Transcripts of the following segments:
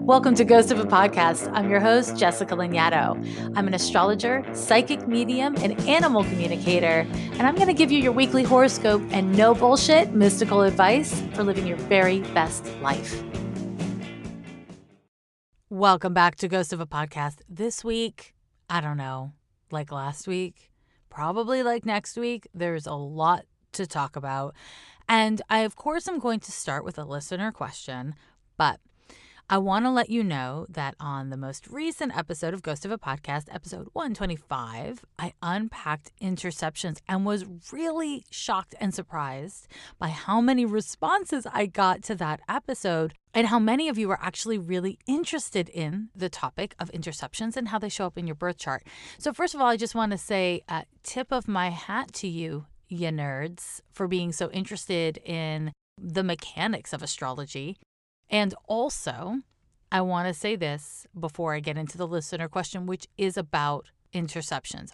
Welcome to Ghost of a Podcast. I'm your host, Jessica Lanyadoo. I'm an astrologer, psychic medium, and animal communicator, and I'm going to give you your weekly horoscope and no bullshit mystical advice for living your very best life. Welcome back to Ghost of a Podcast. This week, I don't know, like last week, probably like next week, there's a lot to talk about. And I, of course, am going to start with a listener question, but I want to let you know that on the most recent episode of Ghost of a Podcast, episode 125, I unpacked interceptions and was really shocked and surprised by how many responses I got to that episode and how many of you are actually really interested in the topic of interceptions and how they show up in your birth chart. So first of all, I just want to say a tip of my hat to you, you nerds, for being so interested in the mechanics of astrology. And also, I want to say this before I get into the listener question, which is about interceptions.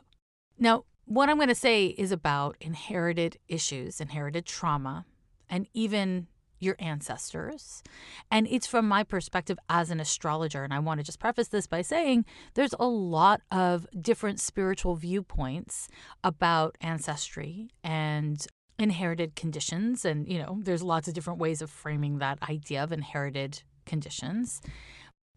Now, what I'm going to say is about inherited issues, inherited trauma, and even your ancestors. And it's from my perspective as an astrologer. And I want to just preface this by saying there's a lot of different spiritual viewpoints about ancestry and inherited conditions. And, there's lots of different ways of framing that idea of inherited conditions.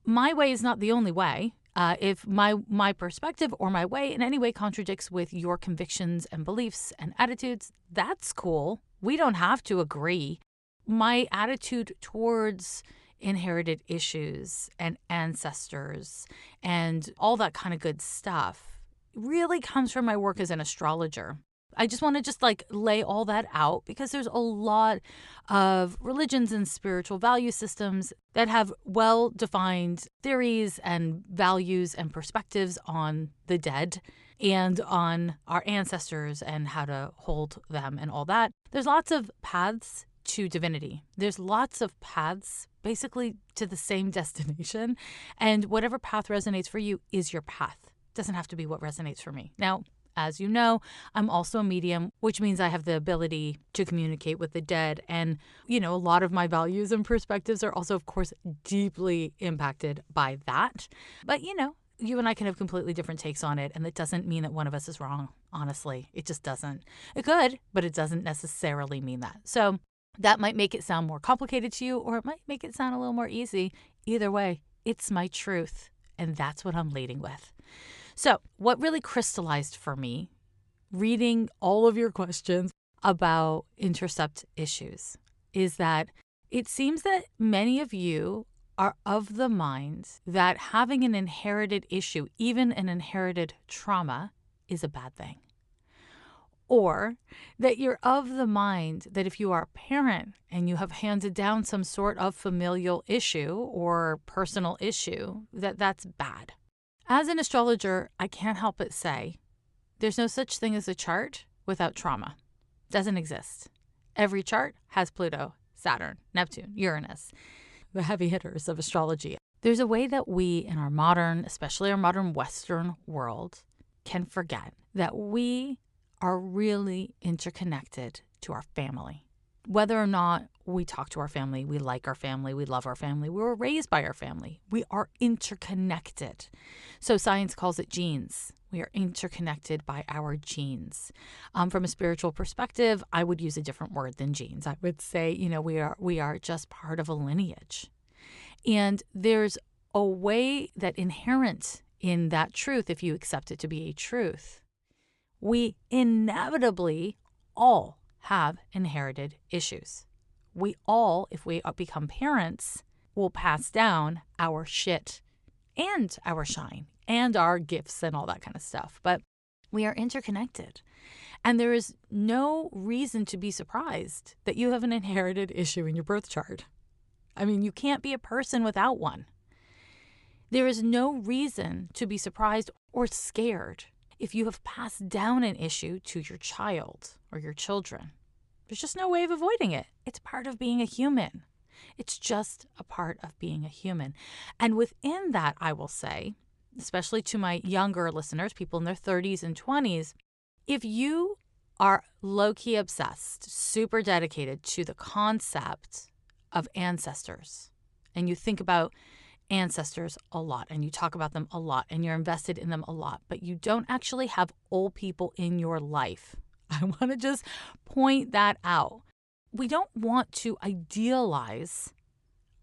My way is not the only way. If my perspective or my way in any way contradicts with your convictions and beliefs and attitudes, that's cool. We don't have to agree. My attitude towards inherited issues and ancestors and all that kind of good stuff really comes from my work as an astrologer. I just want to lay all that out because there's a lot of religions and spiritual value systems that have well-defined theories and values and perspectives on the dead and on our ancestors and how to hold them and all that. There's lots of paths to divinity. There's lots of paths basically to the same destination, and whatever path resonates for you is your path. It doesn't have to be what resonates for me. Now, as you know, I'm also a medium, which means I have the ability to communicate with the dead. And, a lot of my values and perspectives are also, of course, deeply impacted by that. But, you and I can have completely different takes on it. And it doesn't mean that one of us is wrong. Honestly, it just doesn't. It could, but it doesn't necessarily mean that. So that might make it sound more complicated to you, or it might make it sound a little more easy. Either way, it's my truth. And that's what I'm leading with. So what really crystallized for me, reading all of your questions about intercept issues, is that it seems that many of you are of the mind that having an inherited issue, even an inherited trauma, is a bad thing. Or that you're of the mind that if you are a parent and you have handed down some sort of familial issue or personal issue, that's bad. As an astrologer, I can't help but say there's no such thing as a chart without trauma. Doesn't exist. Every chart has Pluto, Saturn, Neptune, Uranus, the heavy hitters of astrology. There's a way that we in our modern, especially our modern Western world, can forget that we are really interconnected to our family. Whether or not we talk to our family, we like our family, we love our family, we were raised by our family, we are interconnected. So science calls it genes. We are interconnected by our genes. From a spiritual perspective, I would use a different word than genes. I would say, we are just part of a lineage. And there's a way that inherent in that truth, if you accept it to be a truth, we inevitably all have inherited issues. We all, if we become parents, will pass down our shit and our shine and our gifts and all that kind of stuff. But we are interconnected. And there is no reason to be surprised that you have an inherited issue in your birth chart. I mean, you can't be a person without one. There is no reason to be surprised or scared if you have passed down an issue to your child or your children. There's just no way of avoiding it. It's part of being a human. It's just a part of being a human. And within that, I will say, especially to my younger listeners, people in their 30s and 20s, if you are low-key obsessed, super dedicated to the concept of ancestors, and you think about ancestors a lot and you talk about them a lot and you're invested in them a lot, but you don't actually have old people in your life. I want to just point that out. We don't want to idealize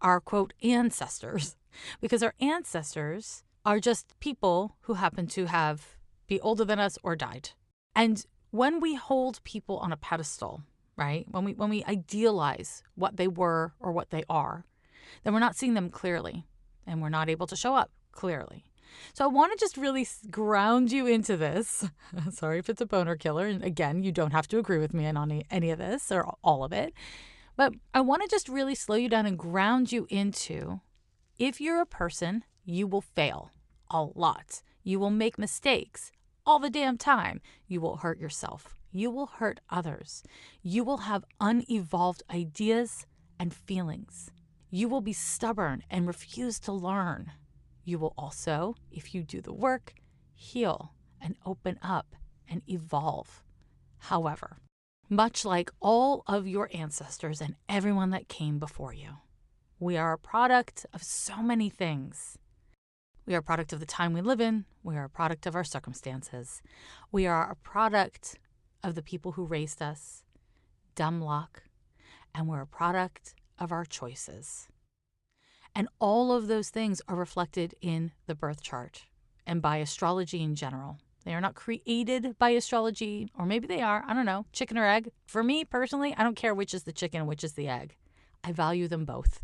our, quote, ancestors, because our ancestors are just people who happen to be older than us or died. And when we hold people on a pedestal, right, when we idealize what they were or what they are, then we're not seeing them clearly and we're not able to show up clearly. So I want to just really ground you into this. Sorry if it's a boner killer. And again, you don't have to agree with me on any of this or all of it. But I want to just really slow you down and ground you into, if you're a person, you will fail a lot. You will make mistakes all the damn time. You will hurt yourself. You will hurt others. You will have unevolved ideas and feelings. You will be stubborn and refuse to learn. You will also, if you do the work, heal and open up and evolve. However, much like all of your ancestors and everyone that came before you, we are a product of so many things. We are a product of the time we live in. We are a product of our circumstances. We are a product of the people who raised us, dumb luck, and we're a product of our choices. And all of those things are reflected in the birth chart and by astrology in general. They are not created by astrology, or maybe they are. I don't know, chicken or egg. For me personally, I don't care which is the chicken and which is the egg. I value them both.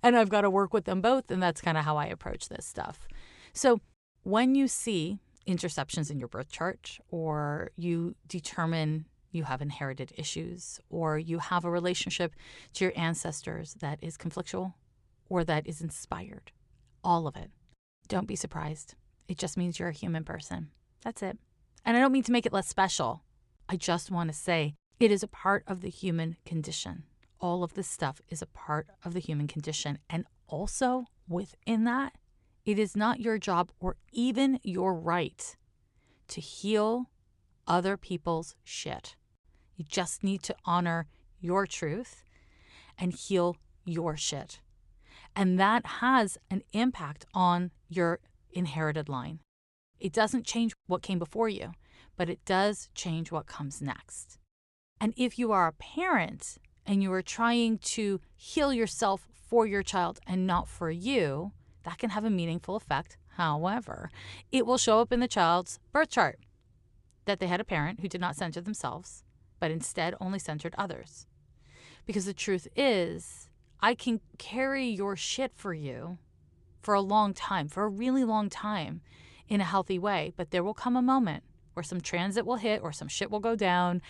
And I've got to work with them both, and that's kind of how I approach this stuff. So when you see interceptions in your birth chart, or you determine you have inherited issues, or you have a relationship to your ancestors that is conflictual or that is inspired, all of it, don't be surprised. It just means you're a human person. That's it. And I don't mean to make it less special. I just want to say it is a part of the human condition. All of this stuff is a part of the human condition. And also within that, it is not your job or even your right to heal other people's shit. You just need to honor your truth and heal your shit. And that has an impact on your inherited line. It doesn't change what came before you, but it does change what comes next. And if you are a parent and you are trying to heal yourself for your child and not for you, that can have a meaningful effect. However, it will show up in the child's birth chart that they had a parent who did not center themselves, but instead only centered others. Because the truth is, I can carry your shit for you for a long time, for a really long time, in a healthy way. But there will come a moment where some transit will hit or some shit will go down,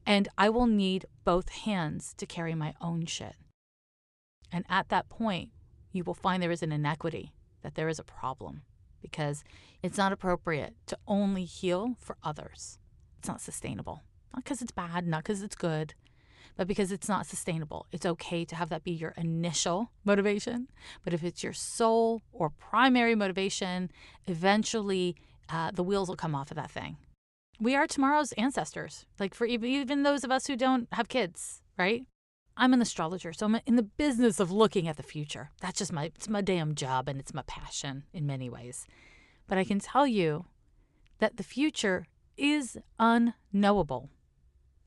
and I will need both hands to carry my own shit. And at that point, you will find there is an inequity, that there is a problem, because it's not appropriate to only heal for others. It's not sustainable. Not because it's bad, not because it's good, but because it's not sustainable. It's okay to have that be your initial motivation, but if it's your sole or primary motivation, eventually the wheels will come off of that thing. We are tomorrow's ancestors, like for even those of us who don't have kids, right? I'm an astrologer, so I'm in the business of looking at the future. That's just it's my damn job, and it's my passion in many ways. But I can tell you that the future is unknowable.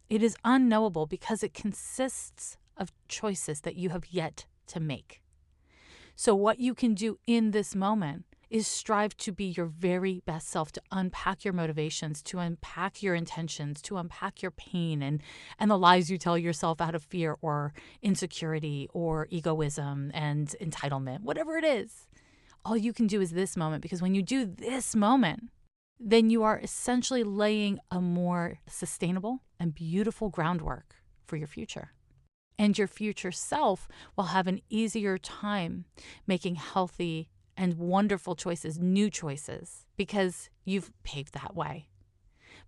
It is unknowable because it consists of choices that you have yet to make. So what you can do in this moment is strive to be your very best self, to unpack your motivations, to unpack your intentions, to unpack your pain and the lies you tell yourself out of fear or insecurity or egoism and entitlement, whatever it is. All you can do is this moment, because when you do this moment, then you are essentially laying a more sustainable and beautiful groundwork for your future. And your future self will have an easier time making healthy and wonderful choices, new choices, because you've paved that way.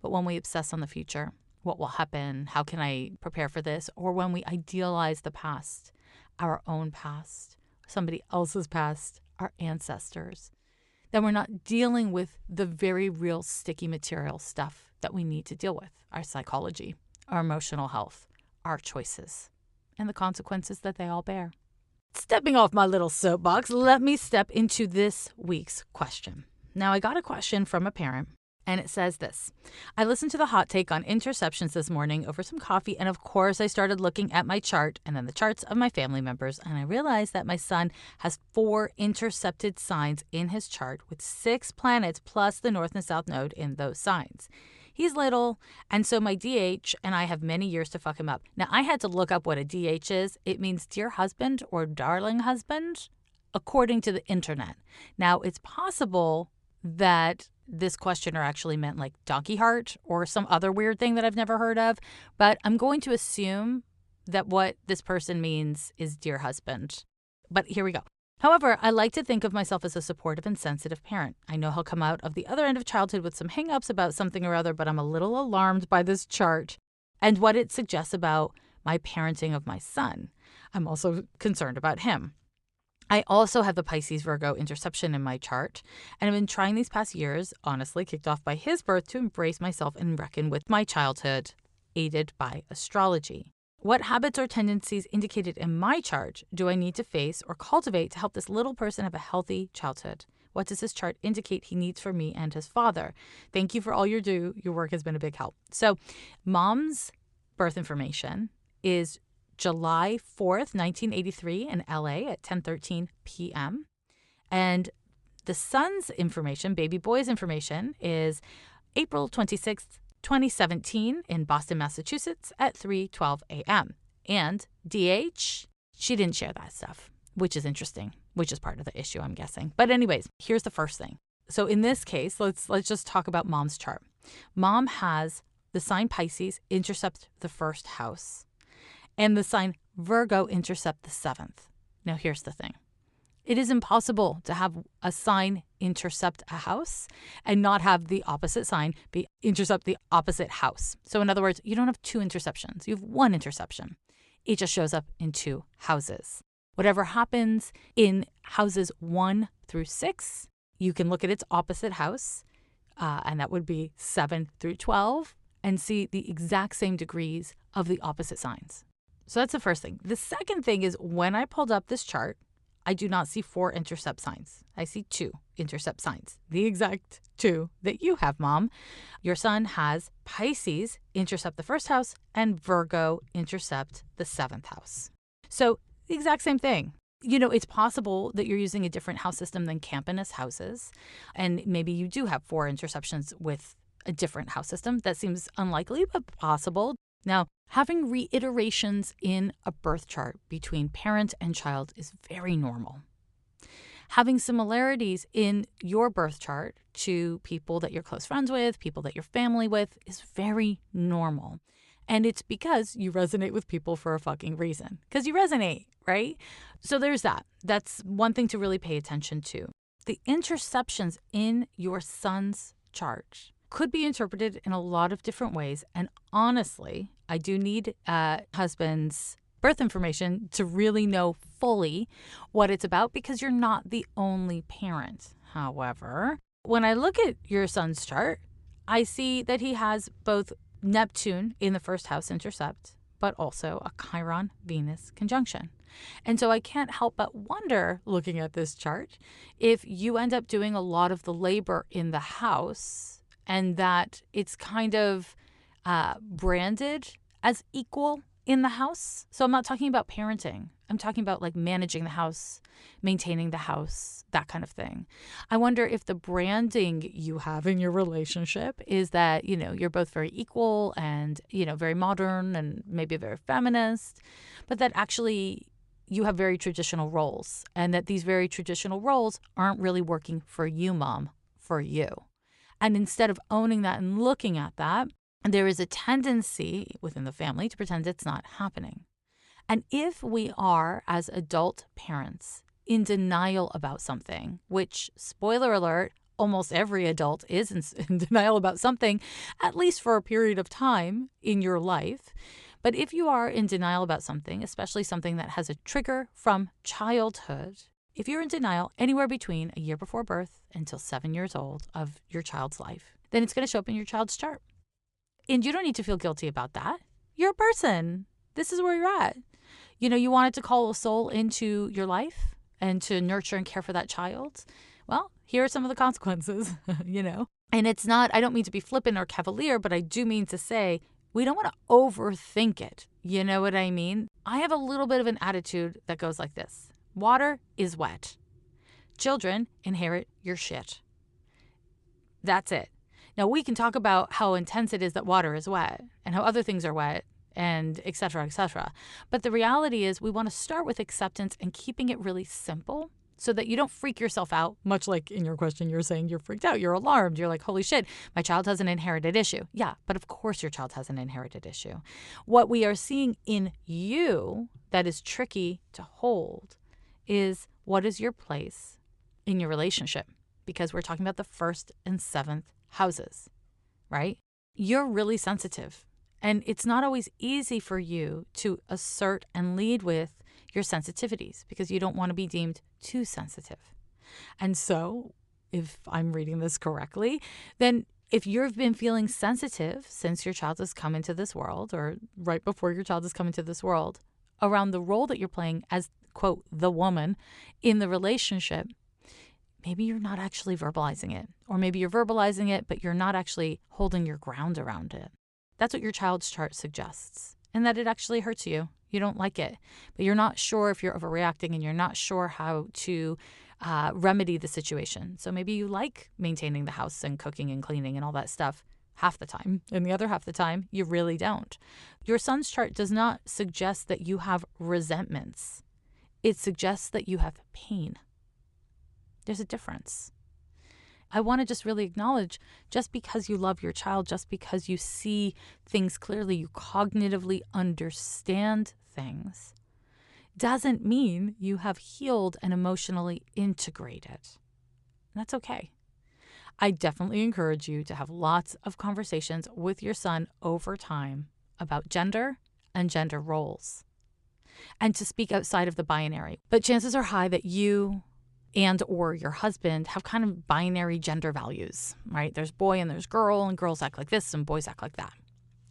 But when we obsess on the future, what will happen, how can I prepare for this, or when we idealize the past, our own past, somebody else's past, our ancestors, then we're not dealing with the very real sticky material stuff that we need to deal with, our psychology, our emotional health, our choices, and the consequences that they all bear. Stepping off my little soapbox, let me step into this week's question. Now, I got a question from a parent, and it says this. I listened to the hot take on interceptions this morning over some coffee, and of course, I started looking at my chart and then the charts of my family members, and I realized that my son has 4 intercepted signs in his chart with 6 planets plus the North and South node in those signs. He's little, and so my DH and I have many years to fuck him up. Now, I had to look up what a DH is. It means dear husband or darling husband, according to the internet. Now, it's possible that this questioner actually meant like donkey heart or some other weird thing that I've never heard of, but I'm going to assume that what this person means is dear husband. But here we go. However, I like to think of myself as a supportive and sensitive parent. I know he'll come out of the other end of childhood with some hang-ups about something or other, but I'm a little alarmed by this chart and what it suggests about my parenting of my son. I'm also concerned about him. I also have the Pisces Virgo interception in my chart, and I've been trying these past years, honestly kicked off by his birth, to embrace myself and reckon with my childhood, aided by astrology. What habits or tendencies indicated in my chart do I need to face or cultivate to help this little person have a healthy childhood? What does this chart indicate he needs from me and his father? Thank you for all you do. Your work has been a big help. So, mom's birth information is July 4th, 1983 in LA at 10:13 p.m. And the son's information, baby boy's information, is April 26th, 2017 in Boston, Massachusetts at 3:12 a.m. And DH, she didn't share that stuff, which is interesting, which is part of the issue, I'm guessing. But anyways, here's the first thing. So in this case, let's just talk about mom's chart. Mom has the sign Pisces intercept the first house and the sign Virgo intercept the 7th. Now here's the thing. It is impossible to have a sign intercept a house and not have the opposite sign intercept the opposite house. So in other words, you don't have 2 interceptions. You have 1 interception. It just shows up in 2 houses. Whatever happens in houses 1 through 6, you can look at its opposite house, and that would be 7 through 12, and see the exact same degrees of the opposite signs. So that's the first thing. The second thing is when I pulled up this chart, I do not see 4 intercept signs. I see 2 intercept signs, the exact 2 that you have, Mom. Your son has Pisces intercept the first house and Virgo intercept the 7th house. So the exact same thing. You know, it's possible that you're using a different house system than Campanus houses, and maybe you do have 4 interceptions with a different house system. That seems unlikely, but possible. Now, having reiterations in a birth chart between parent and child is very normal. Having similarities in your birth chart to people that you're close friends with, people that you're family with, is very normal. And it's because you resonate with people for a fucking reason. Because you resonate, right? So there's that. That's one thing to really pay attention to. The interceptions in your son's chart could be interpreted in a lot of different ways. And honestly, I do need husband's birth information to really know fully what it's about, because you're not the only parent. However, when I look at your son's chart, I see that he has both Neptune in the first house intercept, but also a Chiron-Venus conjunction. And so I can't help but wonder, looking at this chart, if you end up doing a lot of the labor in the house and that it's kind of branded as equal in the house. So I'm not talking about parenting. I'm talking about like managing the house, maintaining the house, that kind of thing. I wonder if the branding you have in your relationship is that, you know, you're both very equal and, you know, very modern and maybe very feminist, but that actually you have very traditional roles, and that these very traditional roles aren't really working for you, Mom, for you. And instead of owning that and looking at that, there is a tendency within the family to pretend it's not happening. And if we are, as adult parents, in denial about something, which, spoiler alert, almost every adult is in denial about something, at least for a period of time in your life. But if you are in denial about something, especially something that has a trigger from childhood, if you're in denial anywhere between a year before birth until 7 years old of your child's life, then it's going to show up in your child's chart. And you don't need to feel guilty about that. You're a person. This is where you're at. You wanted to call a soul into your life and to nurture and care for that child. Well, here are some of the consequences, And it's not, I don't mean to be flippant or cavalier, but I do mean to say we don't want to overthink it. You know what I mean? I have a little bit of an attitude that goes like this. Water is wet. Children inherit your shit. That's it. Now, we can talk about how intense it is that water is wet and how other things are wet and et cetera, et cetera. But the reality is we want to start with acceptance and keeping it really simple so that you don't freak yourself out, much like in your question you're saying you're freaked out, you're alarmed, you're like, holy shit, my child has an inherited issue. Yeah, but of course your child has an inherited issue. What we are seeing in you that is tricky to hold is what is your place in your relationship? Because we're talking about the 1st and 7th houses, right? You're really sensitive. And it's not always easy for you to assert and lead with your sensitivities because you don't want to be deemed too sensitive. And so, if I'm reading this correctly, then if you've been feeling sensitive since your child has come into this world or right before your child has come into this world around the role that you're playing as, quote, the woman in the relationship, maybe you're not actually verbalizing it. Or maybe you're verbalizing it, but you're not actually holding your ground around it. That's what your child's chart suggests, and that it actually hurts you. You don't like it, but you're not sure if you're overreacting and you're not sure how to remedy the situation. So maybe you like maintaining the house and cooking and cleaning and all that stuff half the time, and the other half the time, you really don't. Your sun's chart does not suggest that you have resentments. It suggests that you have pain. There's a difference. I want to just really acknowledge just because you love your child, just because you see things clearly, you cognitively understand things, doesn't mean you have healed and emotionally integrated. That's okay. I definitely encourage you to have lots of conversations with your son over time about gender and gender roles and to speak outside of the binary. But chances are high that you and or your husband have kind of binary gender values, right? There's boy and there's girl, and girls act like this and boys act like that.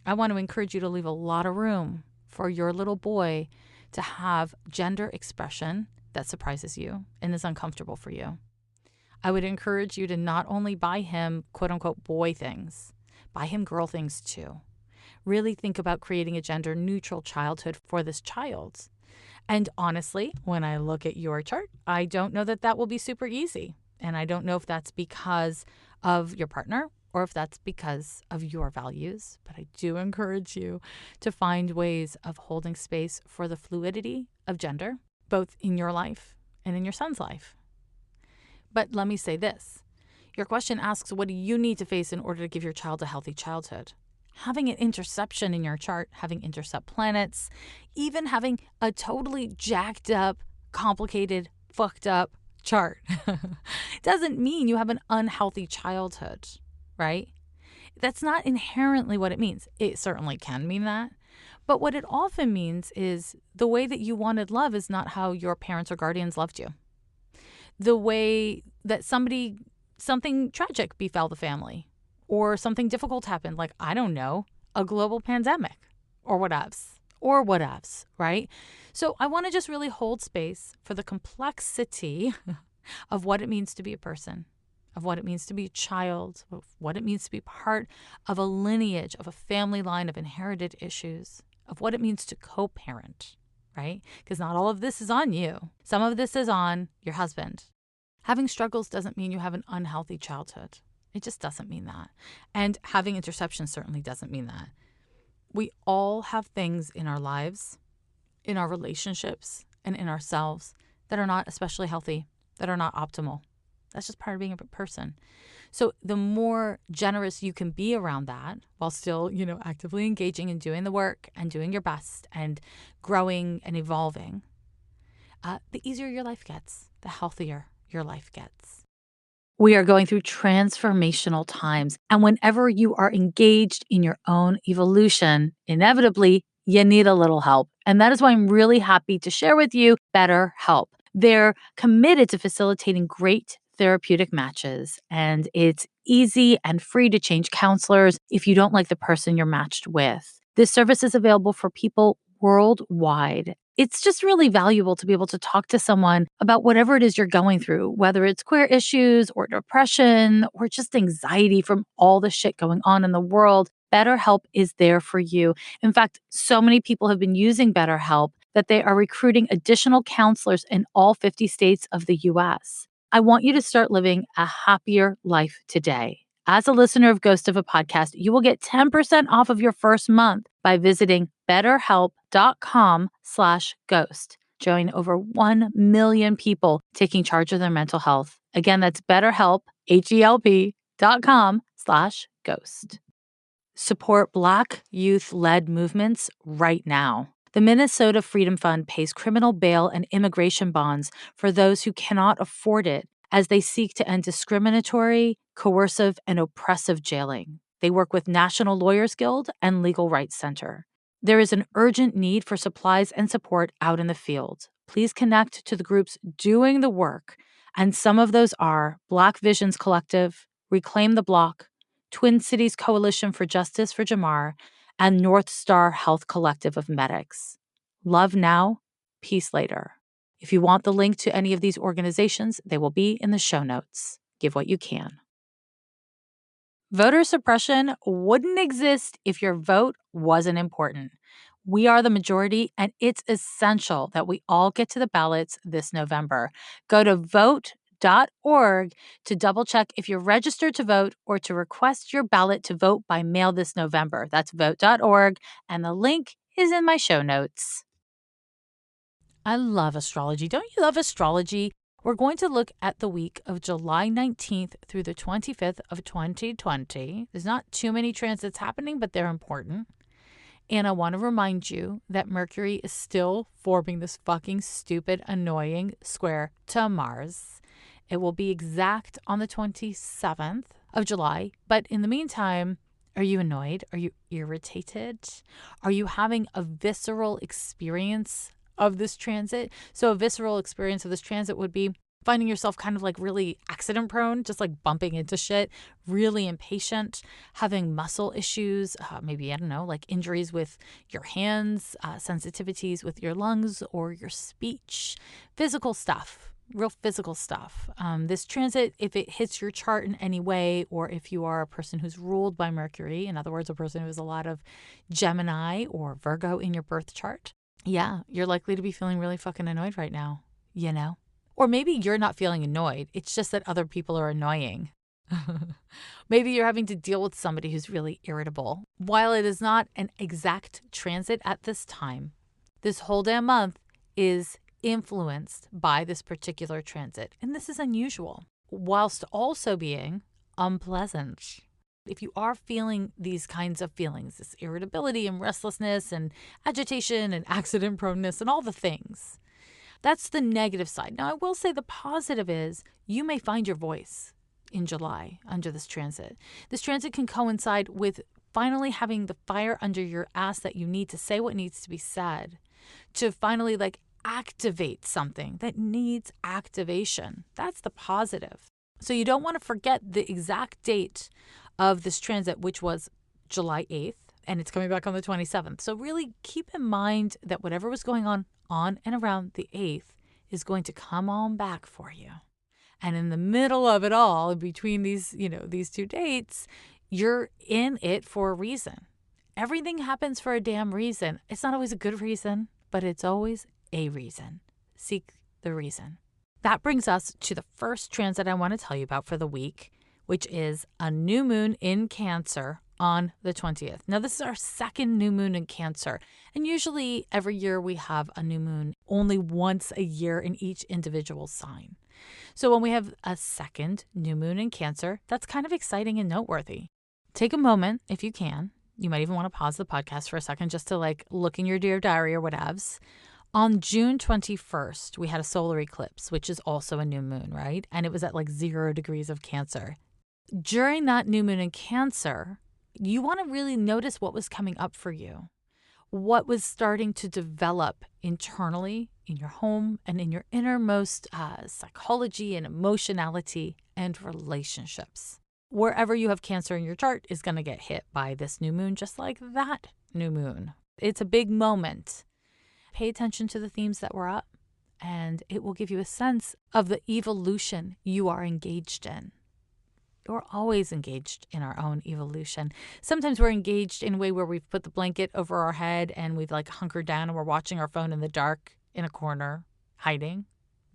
I want to encourage you to leave a lot of room for your little boy to have gender expression that surprises you and is uncomfortable for you. I would encourage you to not only buy him quote unquote boy things, buy him girl things too. Really think about creating a gender neutral childhood for this child. And honestly, when I look at your chart, I don't know that that will be super easy. And I don't know if that's because of your partner or if that's because of your values. But I do encourage you to find ways of holding space for the fluidity of gender, both in your life and in your son's life. But let me say this. Your question asks, what do you need to face in order to give your child a healthy childhood? Having an interception in your chart, having intercept planets, even having a totally jacked up, complicated, fucked up chart doesn't mean you have an unhealthy childhood, right? That's not inherently what it means. It certainly can mean that. But what it often means is the way that you wanted love is not how your parents or guardians loved you. The way that something tragic befell the family. Or something difficult happened, like, I don't know, a global pandemic or whatevs, right? So I want to just really hold space for the complexity of what it means to be a person, of what it means to be a child, of what it means to be part of a lineage, of a family line of inherited issues, of what it means to co-parent, right? Because not all of this is on you. Some of this is on your husband. Having struggles doesn't mean you have an unhealthy childhood. It just doesn't mean that. And having interception certainly doesn't mean that. We all have things in our lives, in our relationships, and in ourselves that are not especially healthy, that are not optimal. That's just part of being a person. So the more generous you can be around that while still, actively engaging and doing the work and doing your best and growing and evolving, the easier your life gets, the healthier your life gets. We are going through transformational times, and whenever you are engaged in your own evolution, inevitably, you need a little help. And that is why I'm really happy to share with you BetterHelp. They're committed to facilitating great therapeutic matches, and it's easy and free to change counselors if you don't like the person you're matched with. This service is available for people worldwide. It's just really valuable to be able to talk to someone about whatever it is you're going through, whether it's queer issues or depression or just anxiety from all the shit going on in the world. BetterHelp is there for you. In fact, so many people have been using BetterHelp that they are recruiting additional counselors in all 50 states of the US. I want you to start living a happier life today. As a listener of Ghost of a Podcast, you will get 10% off of your first month by visiting betterhelp.com/ghost. Join over 1 million people taking charge of their mental health. Again, that's betterhelp, HELP.com/ghost. Support Black youth-led movements right now. The Minnesota Freedom Fund pays criminal bail and immigration bonds for those who cannot afford it as they seek to end discriminatory, coercive, and oppressive jailing. They work with National Lawyers Guild and Legal Rights Center. There is an urgent need for supplies and support out in the field. Please connect to the groups doing the work, and some of those are Black Visions Collective, Reclaim the Block, Twin Cities Coalition for Justice for Jamar, and North Star Health Collective of Medics. Love now, peace later. If you want the link to any of these organizations, they will be in the show notes. Give what you can. Voter suppression wouldn't exist if your vote wasn't important. We are the majority, and it's essential that we all get to the ballots this November. Go to vote.org to double check if you're registered to vote or to request your ballot to vote by mail this November. That's vote.org, and the link is in my show notes. I love astrology. Don't you love astrology? We're going to look at the week of July 19th through the 25th of 2020. There's not too many transits happening, but they're important. And I want to remind you that Mercury is still forming this fucking stupid, annoying square to Mars. It will be exact on the 27th of July. But in the meantime, are you annoyed? Are you irritated? Are you having a visceral experience of this transit? So a visceral experience of this transit would be finding yourself kind of like really accident prone, just like bumping into shit, really impatient, having muscle issues, maybe, I don't know, like injuries with your hands, sensitivities with your lungs or your speech, physical stuff, real physical stuff. This transit, if it hits your chart in any way, or if you are a person who's ruled by Mercury, in other words, a person who has a lot of Gemini or Virgo in your birth chart, yeah, you're likely to be feeling really fucking annoyed right now, you know? Or maybe you're not feeling annoyed. It's just that other people are annoying. Maybe you're having to deal with somebody who's really irritable. While it is not an exact transit at this time, this whole damn month is influenced by this particular transit. And this is unusual, whilst also being unpleasant. If you are feeling these kinds of feelings, this irritability and restlessness and agitation and accident proneness and all the things, that's the negative side. Now, I will say the positive is you may find your voice in July under this transit. This transit can coincide with finally having the fire under your ass that you need to say what needs to be said, to finally like activate something that needs activation. That's the positive. So you don't want to forget the exact date of this transit, which was July 8th, and it's coming back on the 27th. So really keep in mind that whatever was going on and around the 8th is going to come on back for you. And in the middle of it all, in between these, these two dates, you're in it for a reason. Everything happens for a damn reason. It's not always a good reason, but it's always a reason. Seek the reason. That brings us to the first transit I want to tell you about for the week, which is a new moon in Cancer on the 20th. Now, this is our second new moon in Cancer. And usually every year we have a new moon only once a year in each individual sign. So when we have a second new moon in Cancer, that's kind of exciting and noteworthy. Take a moment if you can. You might even want to pause the podcast for a second just to like look in your Dear Diary or whatevs. On June 21st, we had a solar eclipse, which is also a new moon, right? And it was at like 0 degrees of Cancer. During that new moon in Cancer, you want to really notice what was coming up for you, what was starting to develop internally in your home and in your innermost psychology and emotionality and relationships. Wherever you have Cancer in your chart is going to get hit by this new moon, just like that new moon. It's a big moment. Pay attention to the themes that were up, and it will give you a sense of the evolution you are engaged in. We're always engaged in our own evolution. Sometimes we're engaged in a way where we've put the blanket over our head and we've like hunkered down and we're watching our phone in the dark in a corner, hiding.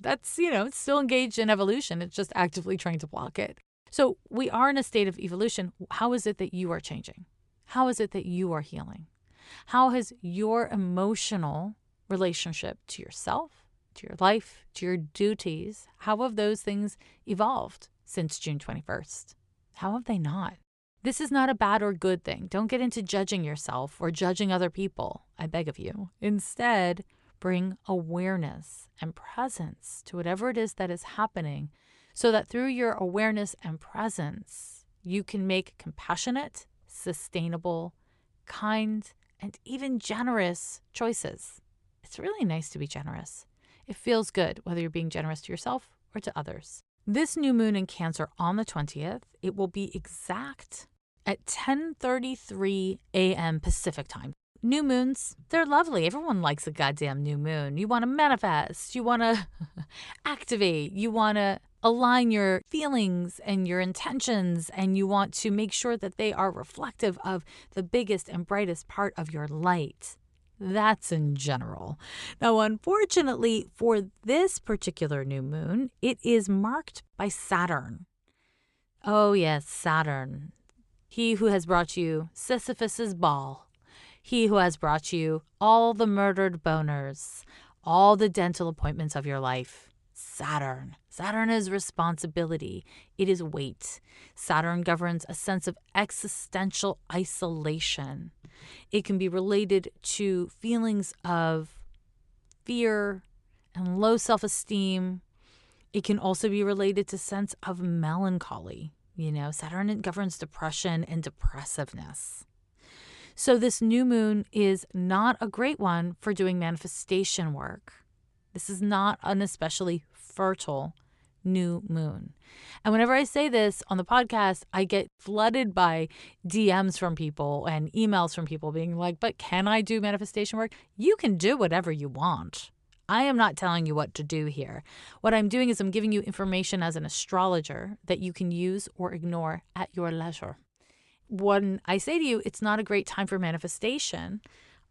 That's, it's still engaged in evolution. It's just actively trying to block it. So we are in a state of evolution. How is it that you are changing? How is it that you are healing? How has your emotional relationship to yourself, to your life, to your duties, how have those things evolved since June 21st? How have they not? This is not a bad or good thing. Don't get into judging yourself or judging other people, I beg of you. Instead, bring awareness and presence to whatever it is that is happening so that through your awareness and presence, you can make compassionate, sustainable, kind, and even generous choices. It's really nice to be generous. It feels good whether you're being generous to yourself or to others. This new moon in Cancer on the 20th, it will be exact at 10:33 a.m. Pacific time. New moons, they're lovely. Everyone likes a goddamn new moon. You want to manifest, you want to activate, you want to align your feelings and your intentions, and you want to make sure that they are reflective of the biggest and brightest part of your light. That's in general. Now, unfortunately, for this particular new moon, it is marked by Saturn. Oh, yes, Saturn. He who has brought you Sisyphus's ball. He who has brought you all the murdered boners, all the dental appointments of your life. Saturn. Saturn is responsibility. It is weight. Saturn governs a sense of existential isolation. It can be related to feelings of fear and low self-esteem. It can also be related to sense of melancholy. Saturn governs depression and depressiveness. So this new moon is not a great one for doing manifestation work. This is not an especially fertile new moon. And whenever I say this on the podcast, I get flooded by DMs from people and emails from people being like, but can I do manifestation work? You can do whatever you want. I am not telling you what to do here. What I'm doing is I'm giving you information as an astrologer that you can use or ignore at your leisure. When I say to you, it's not a great time for manifestation,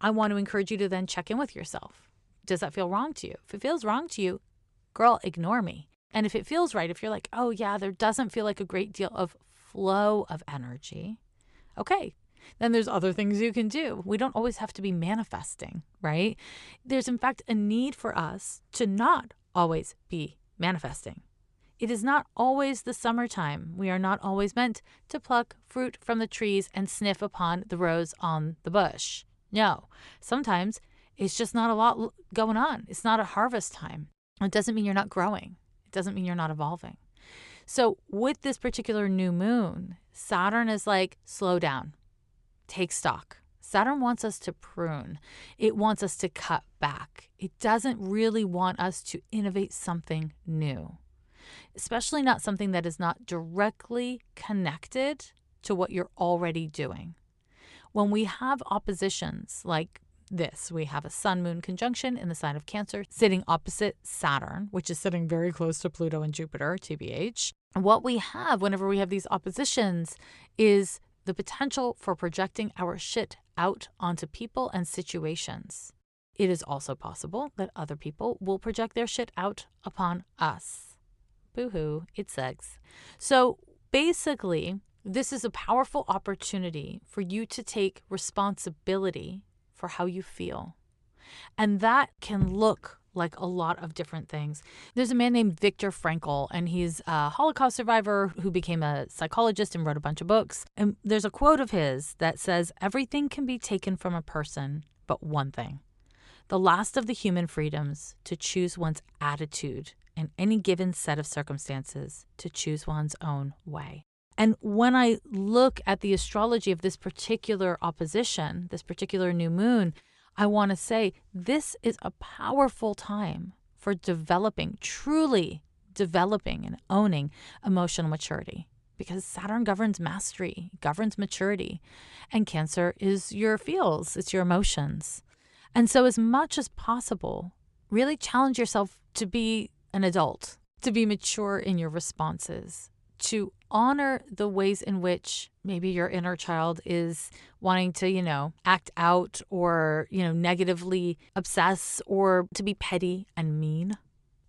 I want to encourage you to then check in with yourself. Does that feel wrong to you? If it feels wrong to you, girl, ignore me. And if it feels right, if you're like, oh yeah, there doesn't feel like a great deal of flow of energy, okay, then there's other things you can do. We don't always have to be manifesting, right? There's in fact a need for us to not always be manifesting. It is not always the summertime. We are not always meant to pluck fruit from the trees and sniff upon the rose on the bush. No, sometimes it's just not a lot going on. It's not a harvest time. It doesn't mean you're not growing. It doesn't mean you're not evolving. So with this particular new moon, Saturn is like, slow down, take stock. Saturn wants us to prune. It wants us to cut back. It doesn't really want us to innovate something new, especially not something that is not directly connected to what you're already doing. When we have oppositions like this, we have a sun-moon conjunction in the sign of Cancer sitting opposite Saturn, which is sitting very close to Pluto and Jupiter, TBH. And what we have whenever we have these oppositions is the potential for projecting our shit out onto people and situations. It is also possible that other people will project their shit out upon us. Boo-hoo, it sucks. So basically, this is a powerful opportunity for you to take responsibility for how you feel. And that can look like a lot of different things. There's a man named Viktor Frankl, and he's a Holocaust survivor who became a psychologist and wrote a bunch of books. And there's a quote of his that says, "Everything can be taken from a person, but one thing. The last of the human freedoms to choose one's attitude in any given set of circumstances, to choose one's own way." And when I look at the astrology of this particular opposition, this particular new moon, I want to say this is a powerful time for developing, truly developing and owning emotional maturity, because Saturn governs mastery, governs maturity, and Cancer is your feels, it's your emotions. And so as much as possible, really challenge yourself to be an adult, to be mature in your responses, to honor the ways in which maybe your inner child is wanting to, act out or, negatively obsess or to be petty and mean.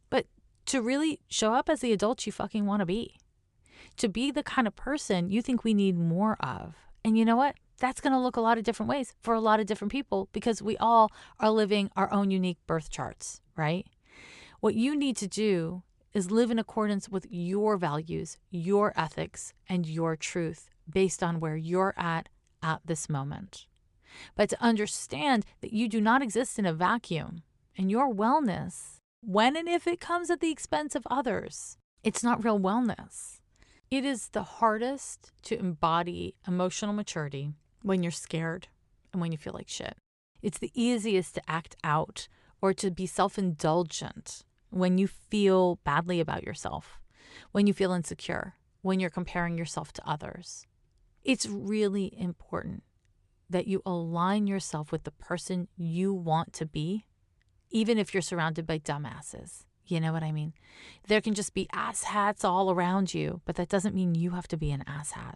But to really show up as the adult you fucking want to be the kind of person you think we need more of. And you know what? That's going to look a lot of different ways for a lot of different people because we all are living our own unique birth charts, right? What you need to do is live in accordance with your values, your ethics, and your truth based on where you're at this moment. But to understand that you do not exist in a vacuum and your wellness, when and if it comes at the expense of others, it's not real wellness. It is the hardest to embody emotional maturity when you're scared and when you feel like shit. It's the easiest to act out or to be self-indulgent when you feel badly about yourself, when you feel insecure, when you're comparing yourself to others. It's really important that you align yourself with the person you want to be, even if you're surrounded by dumbasses. You know what I mean? There can just be asshats all around you, but that doesn't mean you have to be an asshat.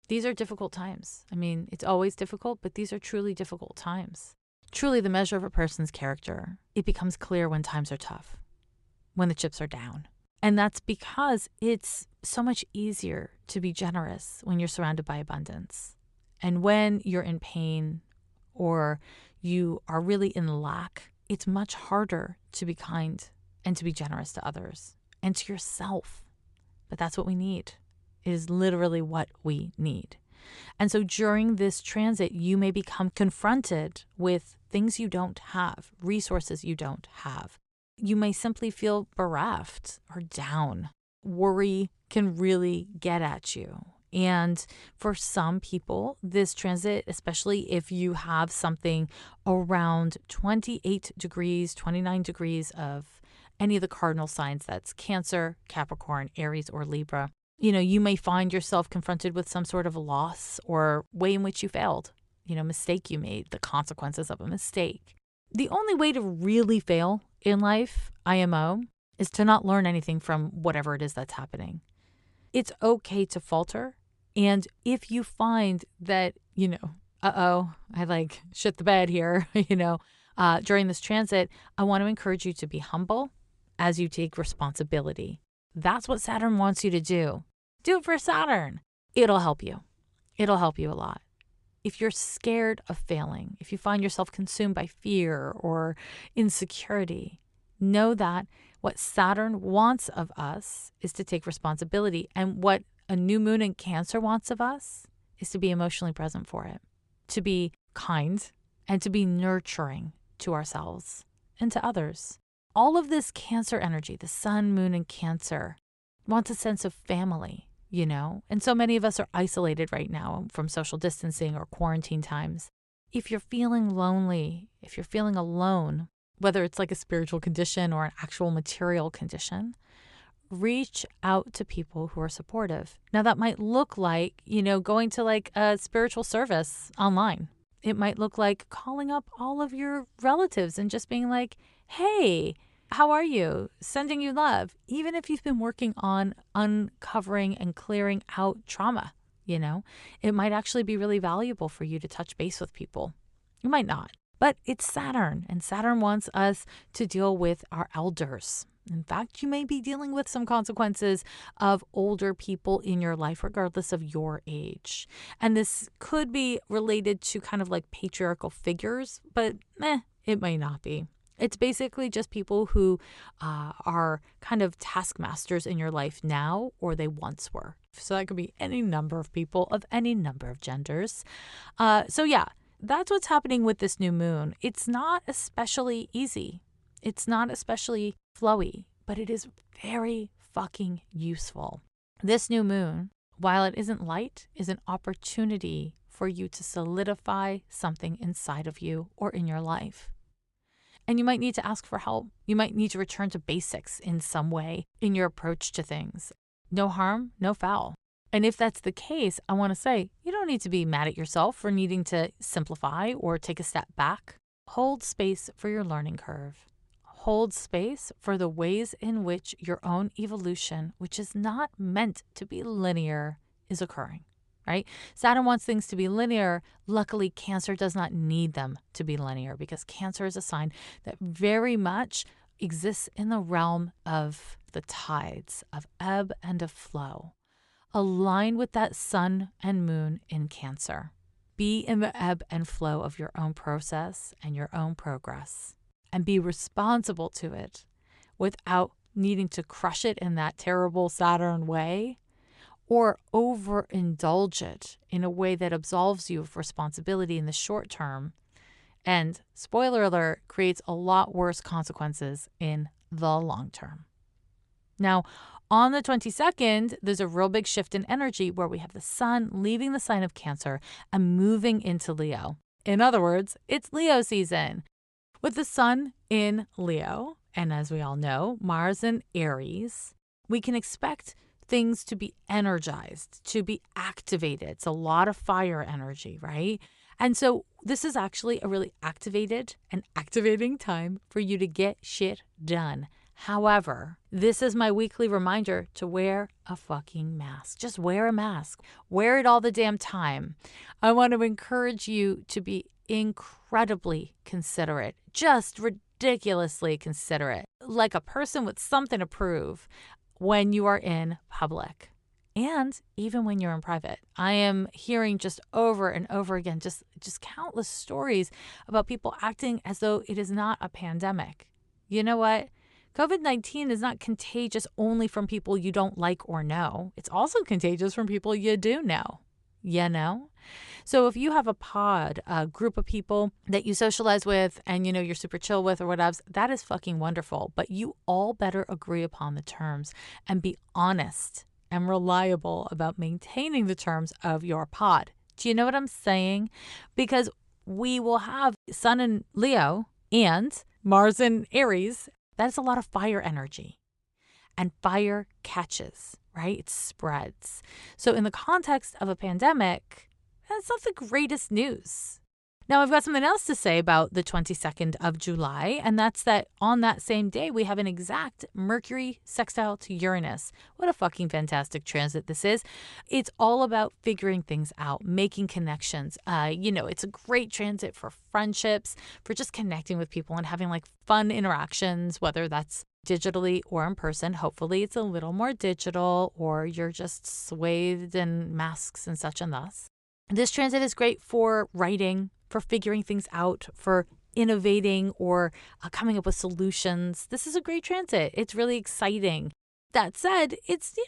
These are difficult times. I mean, it's always difficult, but these are truly difficult times. Truly the measure of a person's character. It becomes clear when times are tough, when the chips are down. And that's because it's so much easier to be generous when you're surrounded by abundance. And when you're in pain or you are really in lack, it's much harder to be kind and to be generous to others and to yourself. But that's what we need. It is literally what we need. And so during this transit, you may become confronted with things you don't have, resources you don't have. You may simply feel bereft or down. Worry can really get at you. And for some people, this transit, especially if you have something around 28 degrees, 29 degrees of any of the cardinal signs, that's Cancer, Capricorn, Aries, or Libra, you may find yourself confronted with some sort of a loss or way in which you failed, mistake you made, the consequences of a mistake. The only way to really fail in life, IMO, is to not learn anything from whatever it is that's happening. It's okay to falter. And if you find that, I shit the bed here, during this transit, I want to encourage you to be humble as you take responsibility. That's what Saturn wants you to do. Do it for Saturn. It'll help you. It'll help you a lot. If you're scared of failing, if you find yourself consumed by fear or insecurity, know that what Saturn wants of us is to take responsibility. And what a new moon in Cancer wants of us is to be emotionally present for it, to be kind, and to be nurturing to ourselves and to others. All of this Cancer energy, the sun, moon, and Cancer, wants a sense of family, And so many of us are isolated right now from social distancing or quarantine times. If you're feeling lonely, if you're feeling alone, whether it's like a spiritual condition or an actual material condition, reach out to people who are supportive. Now that might look like, going to like a spiritual service online. It might look like calling up all of your relatives and just being like, hey, how are you? Sending you love. Even if you've been working on uncovering and clearing out trauma, it might actually be really valuable for you to touch base with people. You might not, but it's Saturn, and Saturn wants us to deal with our elders. In fact, you may be dealing with some consequences of older people in your life, regardless of your age. And this could be related to kind of like patriarchal figures, but it may not be. It's basically just people who are kind of taskmasters in your life now, or they once were. So that could be any number of people of any number of genders. That's what's happening with this new moon. It's not especially easy. It's not especially flowy, but it is very fucking useful. This new moon, while it isn't light, is an opportunity for you to solidify something inside of you or in your life. And you might need to ask for help. You might need to return to basics in some way in your approach to things. No harm, no foul. And if that's the case, I want to say you don't need to be mad at yourself for needing to simplify or take a step back. Hold space for your learning curve. Hold space for the ways in which your own evolution, which is not meant to be linear, is occurring, right? Saturn wants things to be linear. Luckily, Cancer does not need them to be linear because Cancer is a sign that very much exists in the realm of the tides, of ebb and of flow. Align with that sun and moon in Cancer. Be in the ebb and flow of your own process and your own progress, and be responsible to it without needing to crush it in that terrible Saturn way or overindulge it in a way that absolves you of responsibility in the short term and, spoiler alert, creates a lot worse consequences in the long term. Now, on the 22nd, there's a real big shift in energy where we have the sun leaving the sign of Cancer and moving into Leo. In other words, it's Leo season. With the sun in Leo, and as we all know, Mars in Aries, we can expect things to be energized, to be activated. It's a lot of fire energy, right? And so this is actually a really activated and activating time for you to get shit done. However, this is my weekly reminder to wear a fucking mask. Just wear a mask. Wear it all the damn time. I want to encourage you to be incredibly considerate, just ridiculously considerate, like a person with something to prove when you are in public and even when you're in private. I am hearing just over and over again, just countless stories about people acting as though it is not a pandemic. You know what? COVID-19 is not contagious only from people you don't like or know. It's also contagious from people you do know. You know? So if you have a pod, a group of people that you socialize with and, you're super chill with or whatever, that is fucking wonderful. But you all better agree upon the terms and be honest and reliable about maintaining the terms of your pod. Do you know what I'm saying? Because we will have Sun in Leo and Mars in Aries. That's a lot of fire energy. And fire catches, right? It spreads. So in the context of a pandemic, that's not the greatest news. Now, I've got something else to say about the 22nd of July, and that's that on that same day, we have an exact Mercury sextile to Uranus. What a fucking fantastic transit this is. It's all about figuring things out, making connections. It's a great transit for friendships, for just connecting with people and having like fun interactions, whether that's digitally or in person. Hopefully it's a little more digital, or you're just swathed in masks and such and thus. This transit is great for writing, for figuring things out, for innovating or coming up with solutions. This is a great transit. It's really exciting. That said, it's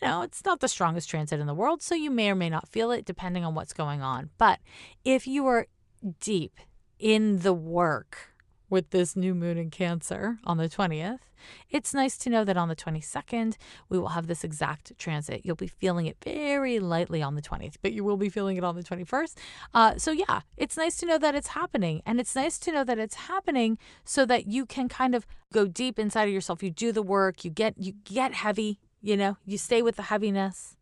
not the strongest transit in the world, so you may or may not feel it depending on what's going on. But if you are deep in the work with this new moon in Cancer on the 20th, it's nice to know that on the 22nd, we will have this exact transit. You'll be feeling it very lightly on the 20th, but you will be feeling it on the 21st. So yeah, it's nice to know that it's happening. And it's nice to know that it's happening so that you can kind of go deep inside of yourself. You do the work, you get heavy, you stay with the heaviness.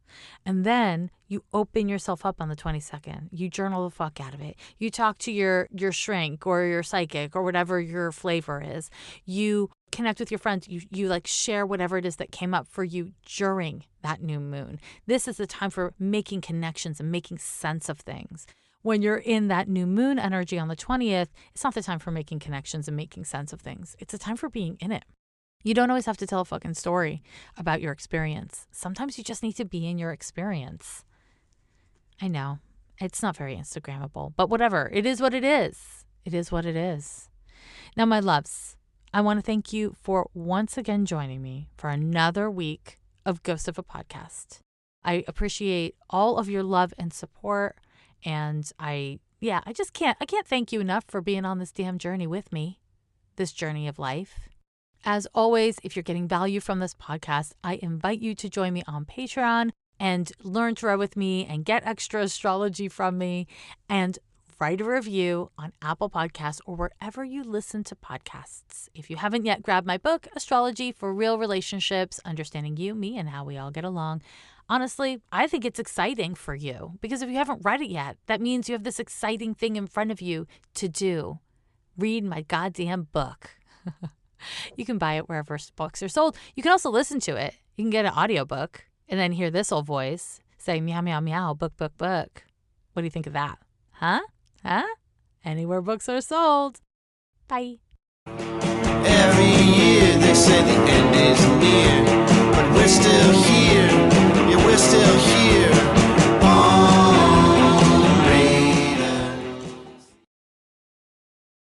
And then you open yourself up on the 22nd. You journal the fuck out of it. You talk to your shrink or your psychic or whatever your flavor is. You connect with your friends. You like share whatever it is that came up for you during that new moon. This is the time for making connections and making sense of things. When you're in that new moon energy on the 20th, it's not the time for making connections and making sense of things. It's a time for being in it. You don't always have to tell a fucking story about your experience. Sometimes you just need to be in your experience. I know, it's not very Instagrammable, but whatever. It is what it is. It is what it is. Now, my loves, I want to thank you for once again joining me for another week of Ghost of a Podcast. I appreciate all of your love and support. And I can't thank you enough for being on this damn journey with me, this journey of life. As always, if you're getting value from this podcast, I invite you to join me on Patreon and learn tarot with me and get extra astrology from me and write a review on Apple Podcasts or wherever you listen to podcasts. If you haven't yet grabbed my book, Astrology for Real Relationships, Understanding You, Me, and How We All Get Along, honestly, I think it's exciting for you because if you haven't read it yet, that means you have this exciting thing in front of you to do read my goddamn book. You can buy it wherever books are sold. You can also listen to it. You can get an audiobook and then hear this old voice say, meow, meow, meow, book, book, book. What do you think of that? Huh? Anywhere books are sold. Bye. Every